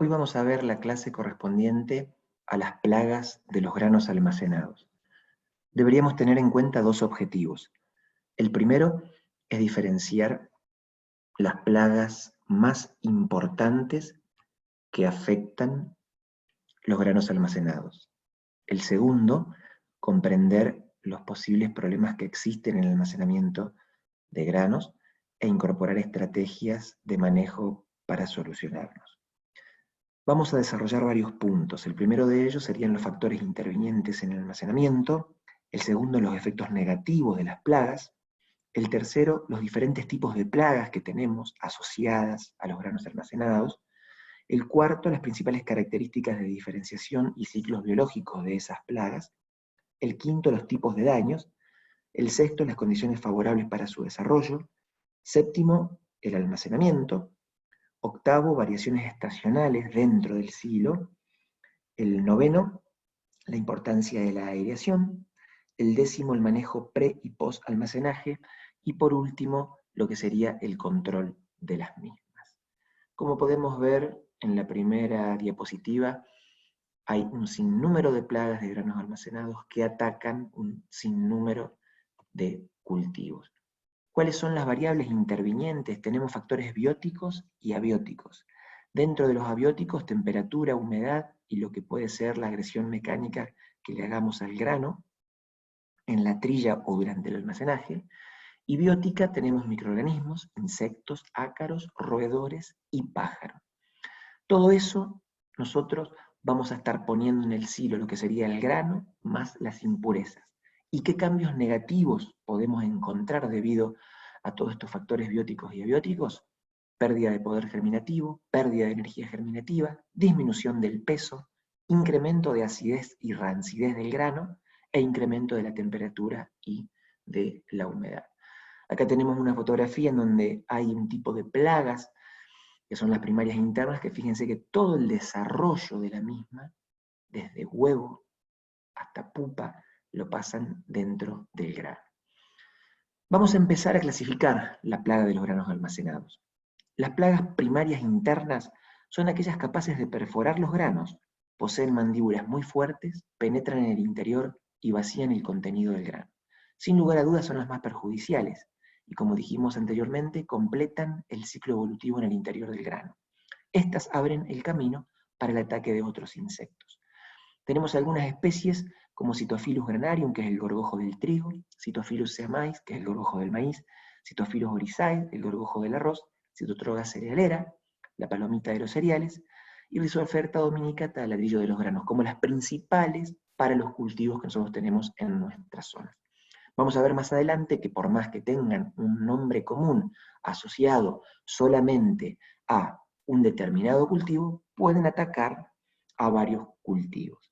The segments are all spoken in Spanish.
Hoy vamos a ver la clase correspondiente a las plagas de los granos almacenados. Deberíamos tener en cuenta dos objetivos. El primero es diferenciar las plagas más importantes que afectan los granos almacenados. El segundo, comprender los posibles problemas que existen en el almacenamiento de granos e incorporar estrategias de manejo para solucionarlos. Vamos a desarrollar varios puntos. El primero de ellos serían los factores intervinientes en el almacenamiento, el segundo, los efectos negativos de las plagas, el tercero, los diferentes tipos de plagas que tenemos asociadas a los granos almacenados, el cuarto, las principales características de diferenciación y ciclos biológicos de esas plagas, el quinto, los tipos de daños, el sexto, las condiciones favorables para su desarrollo, séptimo, el almacenamiento, octavo, variaciones estacionales dentro del silo, el noveno, la importancia de la aireación, el décimo, el manejo pre y post almacenaje, y por último, lo que sería el control de las mismas. Como podemos ver en la primera diapositiva, hay un sinnúmero de plagas de granos almacenados que atacan un sinnúmero de cultivos. ¿Cuáles son las variables intervinientes? Tenemos factores bióticos y abióticos. Dentro de los abióticos, temperatura, humedad y lo que puede ser la agresión mecánica que le hagamos al grano en la trilla o durante el almacenaje. Y biótica tenemos microorganismos, insectos, ácaros, roedores y pájaros. Todo eso nosotros vamos a estar poniendo en el silo lo que sería el grano más las impurezas. ¿Y qué cambios negativos podemos encontrar debido a todos estos factores bióticos y abióticos? Pérdida de poder germinativo, pérdida de energía germinativa, disminución del peso, incremento de acidez y rancidez del grano e incremento de la temperatura y de la humedad. Acá tenemos una fotografía en donde hay un tipo de plagas que son las primarias internas, que fíjense que todo el desarrollo de la misma, desde huevo hasta pupa, lo pasan dentro del grano. Vamos a empezar a clasificar la plaga de los granos almacenados. Las plagas primarias internas son aquellas capaces de perforar los granos, poseen mandíbulas muy fuertes, penetran en el interior y vacían el contenido del grano. Sin lugar a dudas son las más perjudiciales, y como dijimos anteriormente, completan el ciclo evolutivo en el interior del grano. Estas abren el camino para el ataque de otros insectos. Tenemos algunas especies como Cytophilus granarium, que es el gorgojo del trigo, Cytophilus seamais, que es el gorgojo del maíz, Cytophilus oryzae, el gorgojo del arroz, Cytotroga cerealera, la palomita de los cereales, y Rhizosphaerta dominicata, el ladrillo de los granos, como las principales para los cultivos que nosotros tenemos en nuestras zonas. Vamos a ver más adelante que por más que tengan un nombre común asociado solamente a un determinado cultivo, pueden atacar a varios cultivos.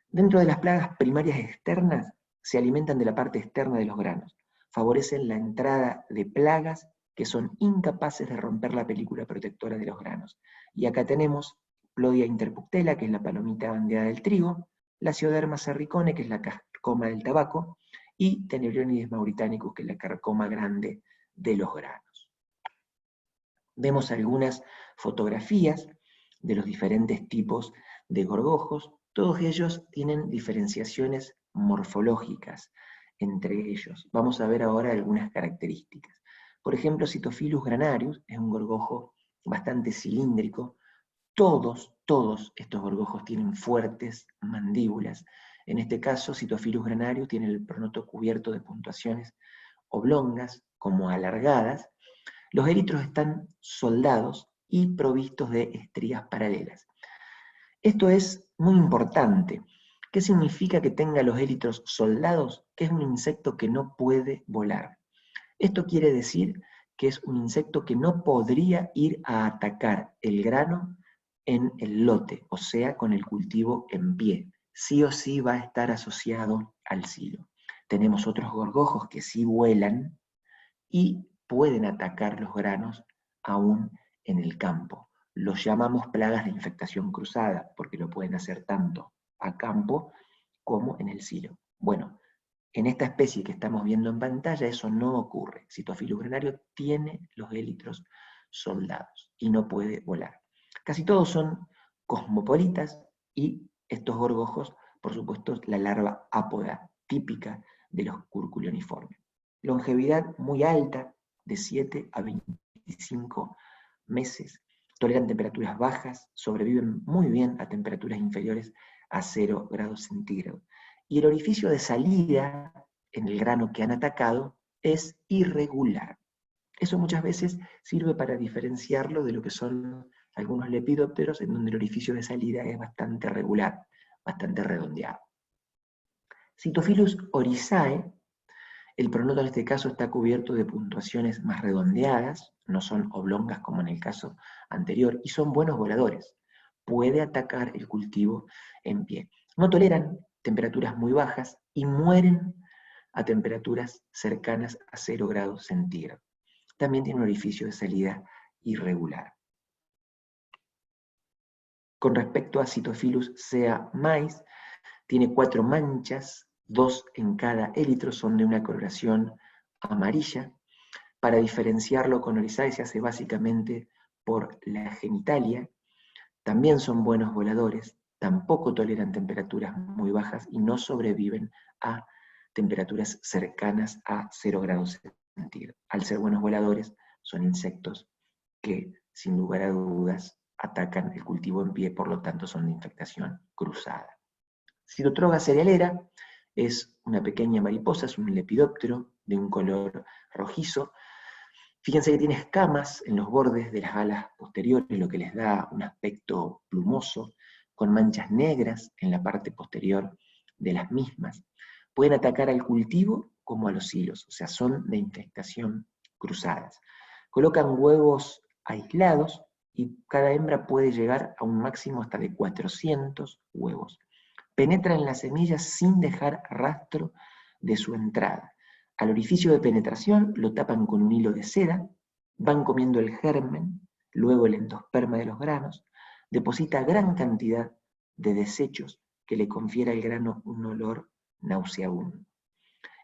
Dentro de las plagas primarias externas, se alimentan de la parte externa de los granos, favorecen la entrada de plagas que son incapaces de romper la película protectora de los granos. Y acá tenemos Plodia interpuctella, que es la palomita bandeada del trigo, Lacioderma cerricone, que es la carcoma del tabaco, y Tenebrionides mauritanicus, que es la carcoma grande de los granos. Vemos algunas fotografías de los diferentes tipos de gorgojos. Todos ellos tienen diferenciaciones morfológicas entre ellos. Vamos a ver ahora algunas características. Por ejemplo, Cytophilus granarius es un gorgojo bastante cilíndrico. Todos estos gorgojos tienen fuertes mandíbulas. En este caso, Cytophilus granarius tiene el pronoto cubierto de puntuaciones oblongas, como alargadas. Los élitros están soldados y provistos de estrías paralelas. Esto es muy importante. ¿Qué significa que tenga los élitros soldados? Que es un insecto que no puede volar. Esto quiere decir que es un insecto que no podría ir a atacar el grano en el lote, o sea, con el cultivo en pie. Sí o sí va a estar asociado al silo. Tenemos otros gorgojos que sí vuelan y pueden atacar los granos aún en el campo. Los llamamos plagas de infectación cruzada, porque lo pueden hacer tanto a campo como en el silo. Bueno, en esta especie que estamos viendo en pantalla eso no ocurre. Cytophilus grenario tiene los élitros soldados y no puede volar. Casi todos son cosmopolitas y estos gorgojos, por supuesto, la larva ápoda típica de los curculioniformes. Longevidad muy alta, de 7 a 25 meses. Toleran temperaturas bajas, sobreviven muy bien a temperaturas inferiores a 0 grados centígrados. Y el orificio de salida en el grano que han atacado es irregular. Eso muchas veces sirve para diferenciarlo de lo que son algunos lepidópteros, en donde el orificio de salida es bastante regular, bastante redondeado. Cytophilus oryzae, el pronoto en este caso está cubierto de puntuaciones más redondeadas, no son oblongas como en el caso anterior, y son buenos voladores. Puede atacar el cultivo en pie. No toleran temperaturas muy bajas y mueren a temperaturas cercanas a 0 grados centígrados. También tiene un orificio de salida irregular. Con respecto a Cytophilus sea mais, tiene 4 manchas, 2 en cada élitro, son de una coloración amarilla. Para diferenciarlo con Oryzae se hace básicamente por la genitalia. También son buenos voladores, tampoco toleran temperaturas muy bajas y no sobreviven a temperaturas cercanas a 0 grados centígrados. Al ser buenos voladores, son insectos que, sin lugar a dudas, atacan el cultivo en pie, por lo tanto son de infectación cruzada. Cirotroga cerealera es una pequeña mariposa, es un lepidóptero de un color rojizo. Fíjense que tiene escamas en los bordes de las alas posteriores, lo que les da un aspecto plumoso, con manchas negras en la parte posterior de las mismas. Pueden atacar al cultivo como a los hilos, o sea, son de infestación cruzadas. Colocan huevos aislados y cada hembra puede llegar a un máximo hasta de 400 huevos. Penetran las semillas sin dejar rastro de su entrada. Al orificio de penetración lo tapan con un hilo de seda, van comiendo el germen, luego el endosperma de los granos, deposita gran cantidad de desechos que le confiere al grano un olor nauseabundo.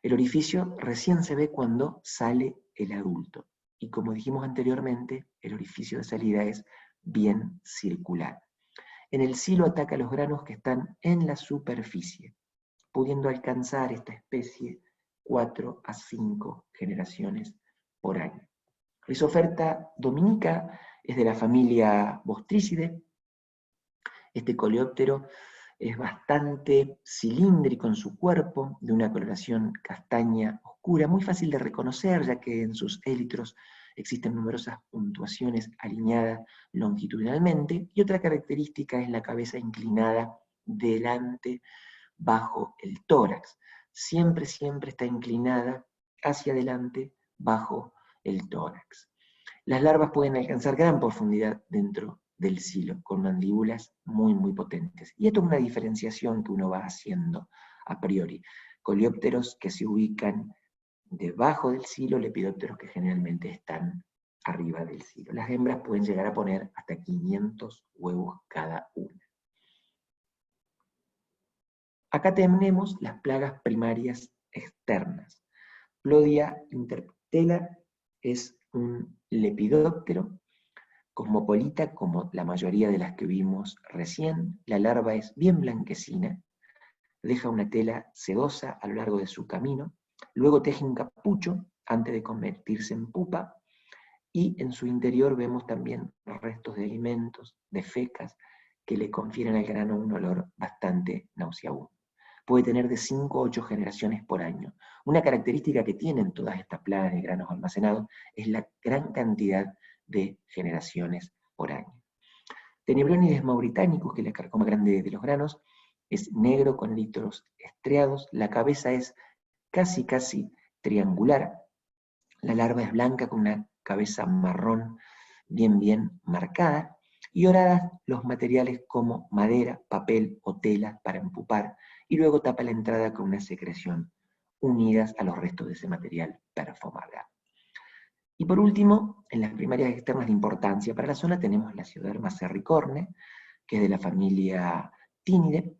El orificio recién se ve cuando sale el adulto, y como dijimos anteriormente, el orificio de salida es bien circular. En el silo ataca los granos que están en la superficie, pudiendo alcanzar esta especie 4 a 5 generaciones por año. Rhizoferta dominica es de la familia Bostricidae. Este coleóptero es bastante cilíndrico en su cuerpo, de una coloración castaña oscura, muy fácil de reconocer, ya que en sus élitros existen numerosas puntuaciones alineadas longitudinalmente, y otra característica es la cabeza inclinada delante, bajo el tórax. Siempre está inclinada hacia adelante, bajo el tórax. Las larvas pueden alcanzar gran profundidad dentro del silo, con mandíbulas muy potentes. Y esto es una diferenciación que uno va haciendo a priori. Coleópteros que se ubican debajo del silo, lepidópteros que generalmente están arriba del silo. Las hembras pueden llegar a poner hasta 500 huevos cada una. Acá tenemos las plagas primarias externas. Plodia interptela es un lepidóptero cosmopolita, como la mayoría de las que vimos recién. La larva es bien blanquecina, deja una tela sedosa a lo largo de su camino, luego teje un capucho antes de convertirse en pupa, y en su interior vemos también restos de alimentos, de fecas, que le confieren al grano un olor bastante nauseabundo. Puede tener de 5 a 8 generaciones por año. Una característica que tienen todas estas plagas de granos almacenados es la gran cantidad de generaciones por año. Tenebronides mauritanicus, que es la carcoma grande de los granos, es negro con litros estriados, la cabeza es casi triangular, la larva es blanca con una cabeza marrón bien marcada, y oradas los materiales como madera, papel o tela para empupar, y luego tapa la entrada con una secreción, unidas a los restos de ese material perfumado. Y por último, en las primarias externas de importancia para la zona tenemos la Scioderma cerricorne, que es de la familia Tinidae,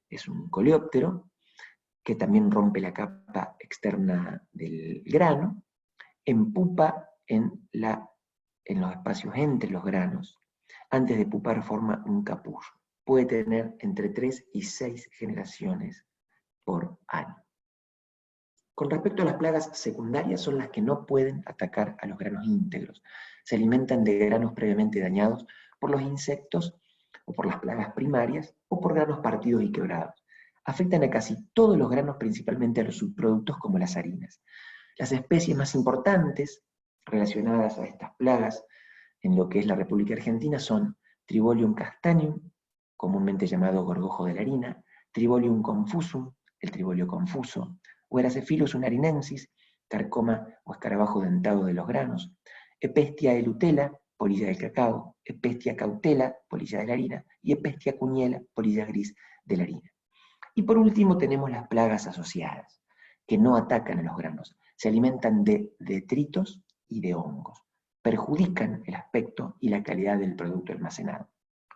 es un coleóptero que también rompe la capa externa del grano, empupa en los espacios entre los granos. Antes de pupar forma un capullo. Puede tener entre 3 y 6 generaciones por año. Con respecto a las plagas secundarias, son las que no pueden atacar a los granos íntegros. Se alimentan de granos previamente dañados por los insectos o por las plagas primarias o por granos partidos y quebrados. Afectan a casi todos los granos, principalmente a los subproductos como las harinas. Las especies más importantes relacionadas a estas plagas en lo que es la República Argentina son Tribolium castaneum, comúnmente llamado gorgojo de la harina, Tribolium confusum, el tribolio confuso, Weracephilus unarinensis, carcoma o escarabajo dentado de los granos, Epestia elutela, polilla del cacao, Epestia cautela, polilla de la harina, y Epestia cuñela, polilla gris de la harina. Y por último tenemos las plagas asociadas, que no atacan a los granos, se alimentan de detritos y de hongos, perjudican el aspecto y la calidad del producto almacenado.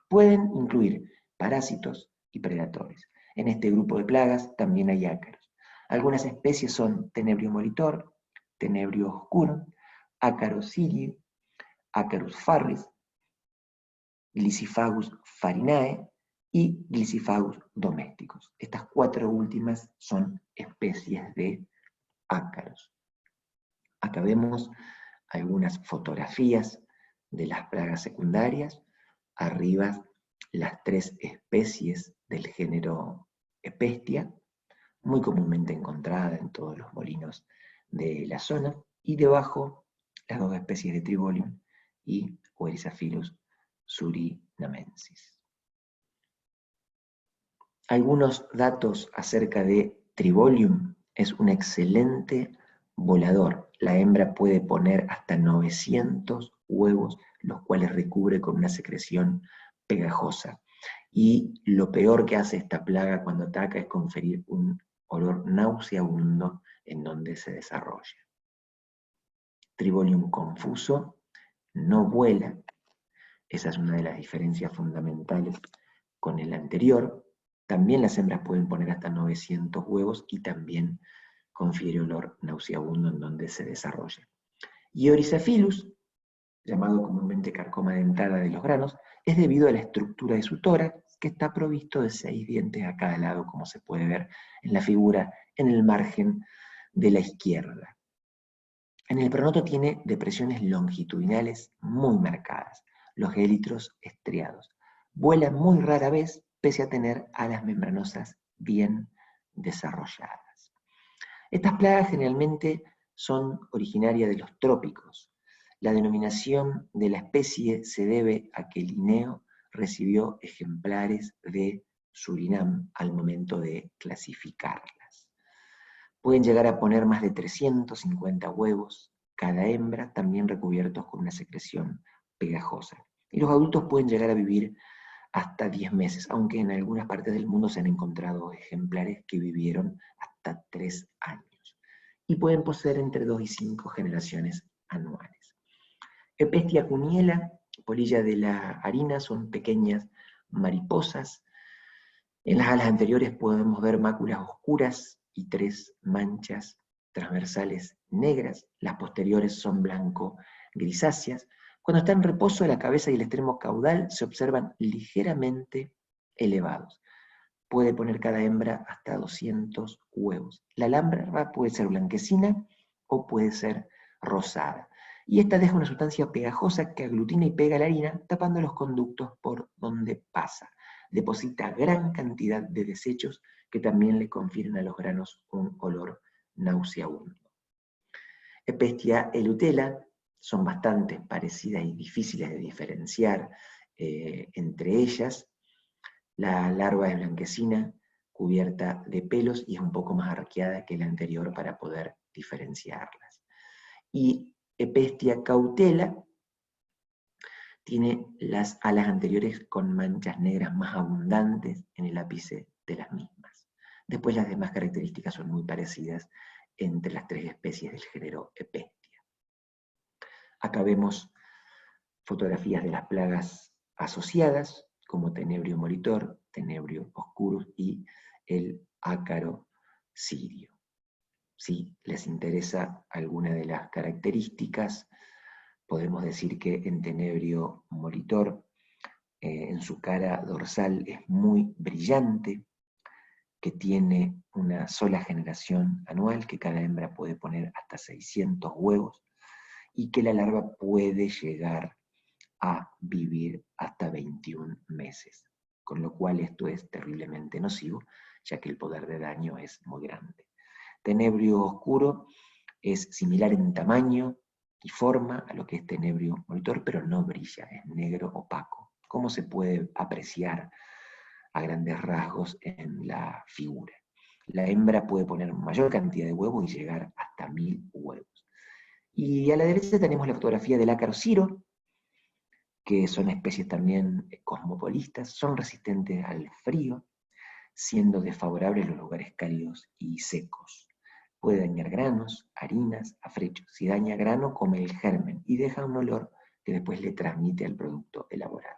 Pueden incluir parásitos y predadores. En este grupo de plagas también hay ácaros. Algunas especies son Tenebrio molitor, Tenebrio oscuro, Acarus sirio, Acarus farris, Glyciphagus farinae y Glyciphagus domesticus. Estas 4 últimas son especies de ácaros. Acá vemos algunas fotografías de las plagas secundarias. Arriba las 3 especies del género Epestia, muy comúnmente encontrada en todos los molinos de la zona, y debajo las 2 especies de Tribolium y Weracephilus surinamensis. Algunos datos acerca de Tribolium: es un excelente volador. La hembra puede poner hasta 900 huevos, los cuales recubre con una secreción pegajosa. Y lo peor que hace esta plaga cuando ataca es conferir un olor nauseabundo en donde se desarrolla. Tribolium confuso no vuela. Esa es una de las diferencias fundamentales con el anterior. También las hembras pueden poner hasta 900 huevos y también confiere olor nauseabundo en donde se desarrolla. Y Weracephilus, llamado comúnmente carcoma dentada de los granos, es debido a la estructura de su tórax, que está provisto de 6 dientes a cada lado, como se puede ver en la figura en el margen de la izquierda. En el pronoto tiene depresiones longitudinales muy marcadas, los élitros estriados. Vuela muy rara vez, pese a tener alas membranosas bien desarrolladas. Estas plagas generalmente son originarias de los trópicos. La denominación de la especie se debe a que Linneo recibió ejemplares de Surinam al momento de clasificarlas. Pueden llegar a poner más de 350 huevos cada hembra, también recubiertos con una secreción pegajosa. Y los adultos pueden llegar a vivir hasta 10 meses, aunque en algunas partes del mundo se han encontrado ejemplares que vivieron hasta 3 años. Y pueden poseer entre 2 y 5 generaciones anuales. Epestia cuñela, polilla de la harina, son pequeñas mariposas. En las alas anteriores podemos ver máculas oscuras y 3 manchas transversales negras. Las posteriores son blanco-grisáceas. Cuando está en reposo, la cabeza y el extremo caudal se observan ligeramente elevados. Puede poner cada hembra hasta 200 huevos. La larva puede ser blanquecina o puede ser rosada. Y esta deja una sustancia pegajosa que aglutina y pega la harina, tapando los conductos por donde pasa. Deposita gran cantidad de desechos que también le confieren a los granos un olor nauseabundo. Epestia elutela son bastante parecidas y difíciles de diferenciar entre ellas. La larva es blanquecina, cubierta de pelos y es un poco más arqueada que la anterior para poder diferenciarlas. Y Epestia cautela tiene las alas anteriores con manchas negras más abundantes en el ápice de las mismas. Después las demás características son muy parecidas entre las 3 especies del género Epestia. Acá vemos fotografías de las plagas asociadas, como Tenebrio molitor, Tenebrio oscurus y el ácaro sirio. Si les interesa alguna de las características, podemos decir que en Tenebrio molitor en su cara dorsal es muy brillante, que tiene una sola generación anual, que cada hembra puede poner hasta 600 huevos, y que la larva puede llegar a vivir hasta 21 meses. Con lo cual esto es terriblemente nocivo, ya que el poder de daño es muy grande. Tenebrio oscuro es similar en tamaño y forma a lo que es tenebrio molitor, pero no brilla, es negro opaco, como se puede apreciar a grandes rasgos en la figura. La hembra puede poner mayor cantidad de huevos y llegar hasta 1000 huevos. Y a la derecha tenemos la fotografía del ácaro ciro, que son especies también cosmopolistas, son resistentes al frío, siendo desfavorables los lugares cálidos y secos. Puede dañar granos, harinas, afrechos. Si daña grano, come el germen y deja un olor que después le transmite al producto elaborado.